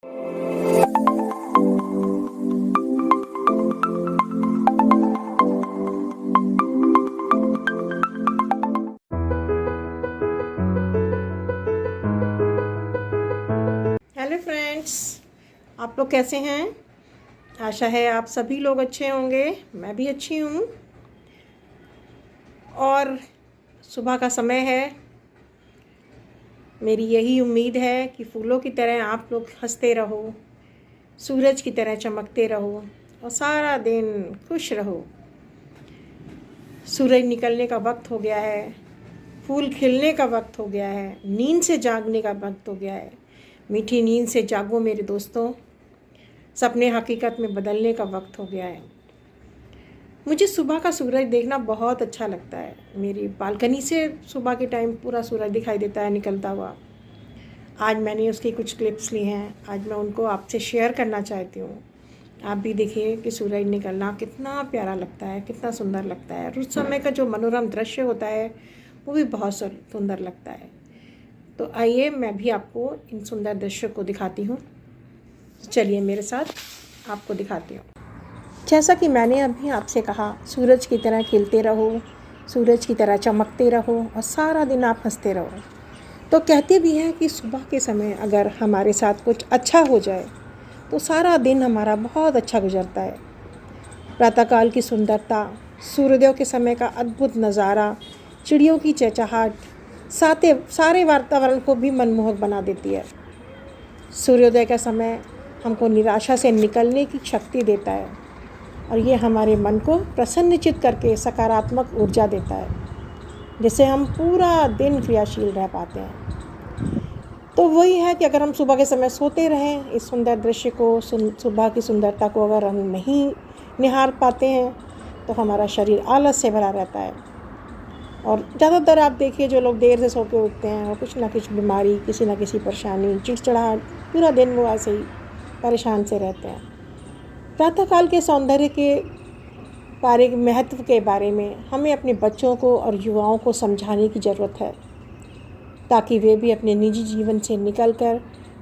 Hello friends, आप लोग कैसे हैं? आशा है आप सभी लोग अच्छे होंगे। मैं भी अच्छी हूँ। और सुबह का समय है। मेरी यही उम्मीद है कि फूलों की तरह आप लोग हंसते रहो, सूरज की तरह चमकते रहो और सारा दिन खुश रहो। सूरज निकलने का वक्त हो गया है, फूल खिलने का वक्त हो गया है, नींद से जागने का वक्त हो गया है। मीठी नींद से जागो मेरे दोस्तों, सपने हकीकत में बदलने का वक्त हो गया है। मुझे सुबह का सूरज देखना बहुत अच्छा लगता है। मेरी बालकनी से सुबह के टाइम पूरा सूरज दिखाई देता है निकलता हुआ। आज मैंने उसकी कुछ क्लिप्स ली हैं, आज मैं उनको आपसे शेयर करना चाहती हूँ। आप भी देखिए कि सूरज निकलना कितना प्यारा लगता है, कितना सुंदर लगता है। और उस समय का जो मनोरम दृश्य होता है वो भी बहुत सुंदर लगता है। तो आइए मैं भी आपको इन सुंदर दृश्यों को दिखाती हूँ। चलिए मेरे साथ आपको दिखाती हूँ। जैसा कि मैंने अभी आपसे कहा, सूरज की तरह खिलते रहो, सूरज की तरह चमकते रहो और सारा दिन आप हंसते रहो। तो कहते भी हैं कि सुबह के समय अगर हमारे साथ कुछ अच्छा हो जाए तो सारा दिन हमारा बहुत अच्छा गुजरता है। प्रातःकाल की सुंदरता, सूर्योदय के समय का अद्भुत नज़ारा, चिड़ियों की चहचहाट सारे वातावरण को भी मनमोहक बना देती है। सूर्योदय का समय हमको निराशा से निकलने की शक्ति देता है और ये हमारे मन को प्रसन्नचित्त करके सकारात्मक ऊर्जा देता है, जिससे हम पूरा दिन क्रियाशील रह पाते हैं। तो वही है कि अगर हम सुबह के समय सोते रहें, इस सुंदर दृश्य को, सुबह की सुंदरता को अगर हम नहीं निहार पाते हैं तो हमारा शरीर आलस से भरा रहता है। और ज़्यादातर आप देखिए जो लोग देर से सो के उठते हैं और कुछ ना कुछ बीमारी, किसी न किसी परेशानी, चिड़चिड़ाहट, पूरा दिन वो ऐसे ही परेशान से रहते हैं। प्रातःकाल के सौंदर्य के महत्व के बारे में हमें अपने बच्चों को और युवाओं को समझाने की ज़रूरत है, ताकि वे भी अपने निजी जीवन से निकलकर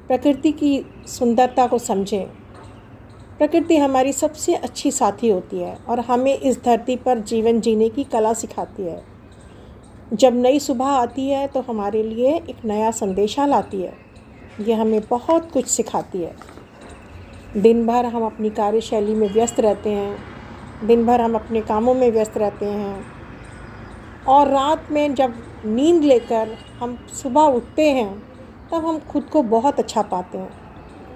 प्रकृति की सुंदरता को समझें। प्रकृति हमारी सबसे अच्छी साथी होती है और हमें इस धरती पर जीवन जीने की कला सिखाती है। जब नई सुबह आती है तो हमारे लिए एक नया संदेशा लाती है। यह हमें बहुत कुछ सिखाती है। दिन भर हम अपनी कार्यशैली में व्यस्त रहते हैं, दिन भर हम अपने कामों में व्यस्त रहते हैं और रात में जब नींद लेकर हम सुबह उठते हैं तब हम खुद को बहुत अच्छा पाते हैं।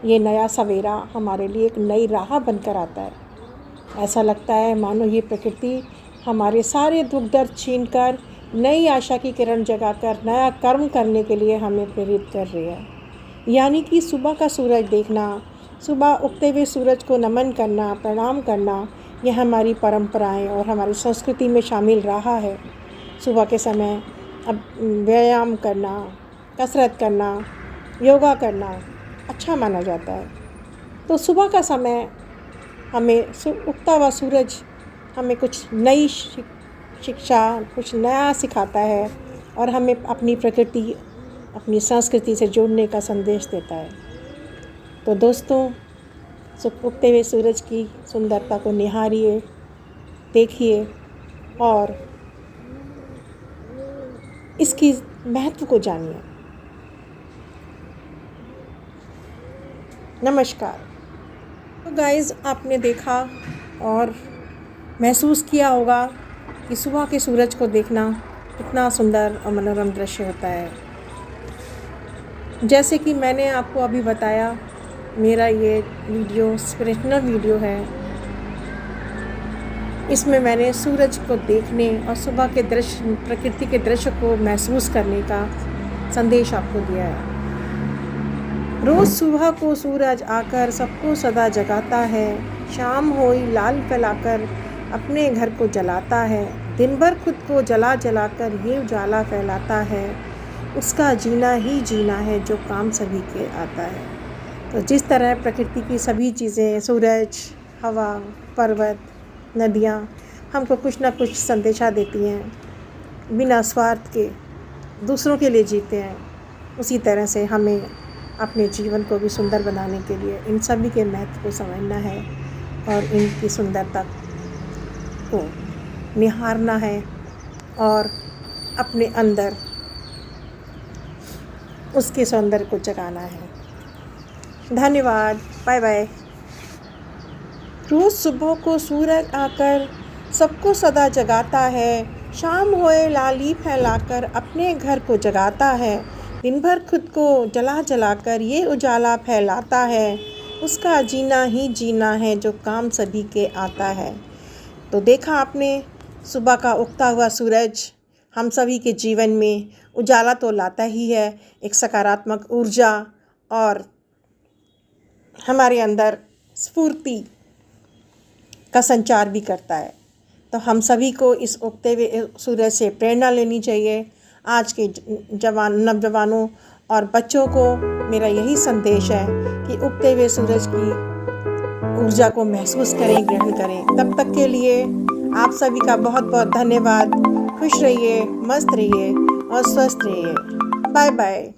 ये नया सवेरा हमारे लिए एक नई राह बनकर आता है। ऐसा लगता है मानो ये प्रकृति हमारे सारे दुख दर्द छीन कर नई आशा की किरण जगाकर नया कर्म करने के लिए हमें प्रेरित कर रही है। यानी कि सुबह का सूरज देखना, सुबह उगते हुए सूरज को नमन करना, प्रणाम करना, यह हमारी परंपराएं और हमारी संस्कृति में शामिल रहा है। सुबह के समय अब व्यायाम करना, कसरत करना, योगा करना अच्छा माना जाता है। तो सुबह का समय हमें उगता हुआ सूरज हमें कुछ नई शिक्षा, कुछ नया सिखाता है और हमें अपनी प्रकृति, अपनी संस्कृति से जोड़ने का संदेश देता है। तो दोस्तों, उगते हुए सूरज की सुंदरता को निहारिए, देखिए और इसकी महत्व को जानिए। नमस्कार। तो गाइज़, आपने देखा और महसूस किया होगा कि सुबह के सूरज को देखना कितना सुंदर और मनोरम दृश्य होता है। जैसे कि मैंने आपको अभी बताया, मेरा ये वीडियो इंस्पिरेशनल वीडियो है। इसमें मैंने सूरज को देखने और सुबह के दृश्य, प्रकृति के दृश्य को महसूस करने का संदेश आपको दिया है। रोज़ सुबह को सूरज आकर सबको सदा जगाता है, शाम होई लाल फैलाकर अपने घर को जलाता है, दिन भर खुद को जला जलाकर ये उजाला फैलाता है, उसका जीना ही जीना है जो काम सभी के आता है। तो जिस तरह प्रकृति की सभी चीज़ें, सूरज, हवा, पर्वत, नदियाँ हमको कुछ ना कुछ संदेशा देती हैं, बिना स्वार्थ के दूसरों के लिए जीते हैं, उसी तरह से हमें अपने जीवन को भी सुंदर बनाने के लिए इन सभी के महत्व को समझना है और इनकी सुंदरता को निहारना है और अपने अंदर उसके सौंदर्य को जगाना है। धन्यवाद। Bye bye. रोज़ सुबह को सूरज आकर सबको सदा जगाता है, शाम होए लाली फैलाकर अपने घर को जगाता है, दिन भर खुद को जला जलाकर ये उजाला फैलाता है, उसका जीना ही जीना है जो काम सभी के आता है। तो देखा आपने, सुबह का उगता हुआ सूरज हम सभी के जीवन में उजाला तो लाता ही है, एक सकारात्मक ऊर्जा और हमारे अंदर स्फूर्ति का संचार भी करता है। तो हम सभी को इस उगते हुए सूरज से प्रेरणा लेनी चाहिए। आज के नौजवानों और बच्चों को मेरा यही संदेश है कि उगते हुए सूरज की ऊर्जा को महसूस करें, ग्रहण करें। तब तक के लिए आप सभी का बहुत बहुत धन्यवाद। खुश रहिए, मस्त रहिए और स्वस्थ रहिए। Bye bye.